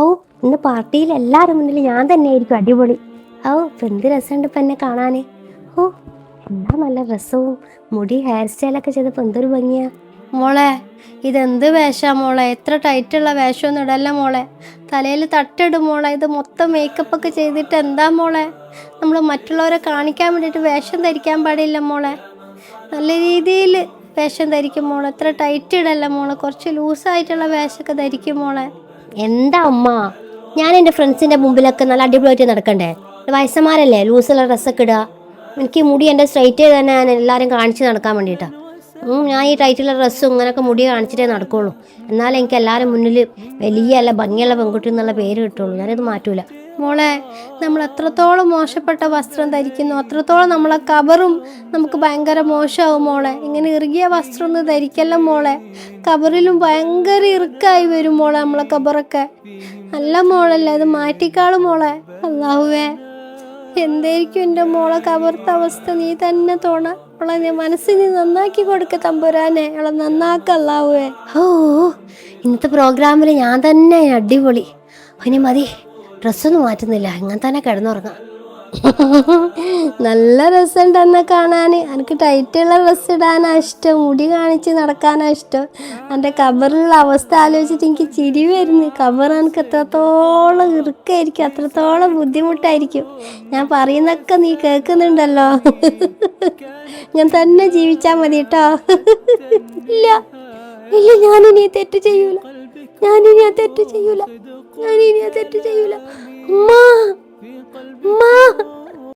ഔ, ഇന്ന് പാർട്ടിയിൽ എല്ലാവരും മുന്നിൽ ഞാൻ തന്നെ ആയിരിക്കും അടിപൊളി. ഔ, ഇപ്പം എന്ത് രസമുണ്ട് ഇപ്പം എന്നെ കാണാൻ. ഓ, എന്താ നല്ല രസവും മുടി ഹെയർ സ്റ്റൈലൊക്കെ ചെയ്തപ്പോൾ എന്തൊരു ഭംഗിയാ. മോളെ, ഇതെന്ത് വേഷാ മോളെ? എത്ര ടൈറ്റുള്ള വേഷമൊന്നും ഇടല്ല മോളെ. തലയിൽ തട്ടിടും മോളെ. ഇത് മൊത്തം മേക്കപ്പൊക്കെ ചെയ്തിട്ട് എന്താ മോളെ? നമ്മൾ മറ്റുള്ളവരെ കാണിക്കാൻ വേണ്ടിയിട്ട് വേഷം ധരിക്കാൻ പാടില്ല മോളെ. നല്ല രീതിയിൽ വേഷം ധരിക്കും മോളെ. എത്ര ടൈറ്റ് ഇടല്ല മോളെ. കുറച്ച് ലൂസായിട്ടുള്ള വേഷമൊക്കെ ധരിക്കും മോളെ. എന്താ അമ്മ, ഞാൻ എൻ്റെ ഫ്രണ്ട്സിൻ്റെ മുമ്പിലൊക്കെ നല്ല അടിപൊളിയായിട്ട് നടക്കണ്ടേ? വയസ്സന്മാരല്ലേ ലൂസുള്ള ഡ്രസ്സൊക്കെ ഇടുക. എനിക്ക് മുടി എൻ്റെ സ്ട്രൈറ്റ് ചെയ്ത് തന്നെ ഞാൻ എല്ലാവരും കാണിച്ച് നടക്കാൻ വേണ്ടിയിട്ടാണ്. ഞാൻ ഈ ടൈറ്റുള്ള ഡ്രസ്സും ഇങ്ങനെയൊക്കെ മുടി കാണിച്ചിട്ടേ നടക്കുള്ളൂ. എന്നാലും എനിക്ക് എല്ലാവരും മുന്നിൽ വലിയ അല്ല ഭംഗിയുള്ള പെൺകുട്ടി എന്നുള്ള പേര് കിട്ടുള്ളൂ. ഞാനിത് മാറ്റൂല മോളെ. നമ്മൾ എത്രത്തോളം മോശപ്പെട്ട വസ്ത്രം ധരിക്കുന്നു അത്രത്തോളം നമ്മളെ കബറും നമുക്ക് ഭയങ്കര മോശമാവും മോളെ. ഇങ്ങനെ ഇറുകിയ വസ്ത്രം ഒന്നും ധരിക്കല്ല മോളെ. കബറിലും ഭയങ്കര ഇറുക്കായി വരും മോളെ നമ്മളെ കബറൊക്കെ. നല്ല മോളല്ലേ, അത് മാറ്റിക്കാളും മോളെ. അല്ലാഹുവേ, എന്തായിരിക്കും എൻ്റെ മോളെ കബറത്തെ അവസ്ഥ? നീ തന്നെ തോണ അവളെ നീ മനസ്സിൽ നീ നന്നാക്കി കൊടുക്ക തമ്പുരാനെ. അവളെ നന്നാക്കല്ലാവേ. ഓ, ഇന്നത്തെ പ്രോഗ്രാമിൽ ഞാൻ തന്നെ അടിപൊളി. ഇനി മതി, ഡ്രസ്സൊന്നും മാറ്റുന്നില്ല, ഇങ്ങനെ തന്നെ കിടന്നുറങ്ങാം. നല്ല രസമുണ്ട് എന്നെ കാണാൻ. എനിക്ക് ടൈറ്റുള്ള ഡ്രസ്സ് ഇടാനാ ഇഷ്ടം, മുടി കാണിച്ച് നടക്കാനാ ഇഷ്ടം. എൻ്റെ കബറിലുള്ള അവസ്ഥ ആലോചിച്ചിട്ട് എനിക്ക് ചിരി വരുന്നു. കബർ എനിക്ക് എത്രത്തോളം ഇറുക്കായിരിക്കും, അത്രത്തോളം ബുദ്ധിമുട്ടായിരിക്കും. ഞാൻ പറയുന്നൊക്കെ നീ കേൾക്കുന്നുണ്ടല്ലോ. ഞാൻ തന്നെ ജീവിച്ചാൽ മതി കേട്ടോ. ഇല്ല ഇല്ല, ഞാനിനി തെറ്റ് ചെയ്യൂല, ഞാനിനി ആ തെറ്റ് ചെയ്യൂല, ഞാനിനി ആ തെറ്റ് ചെയ്യൂല. അമ്മ, അമ്മ.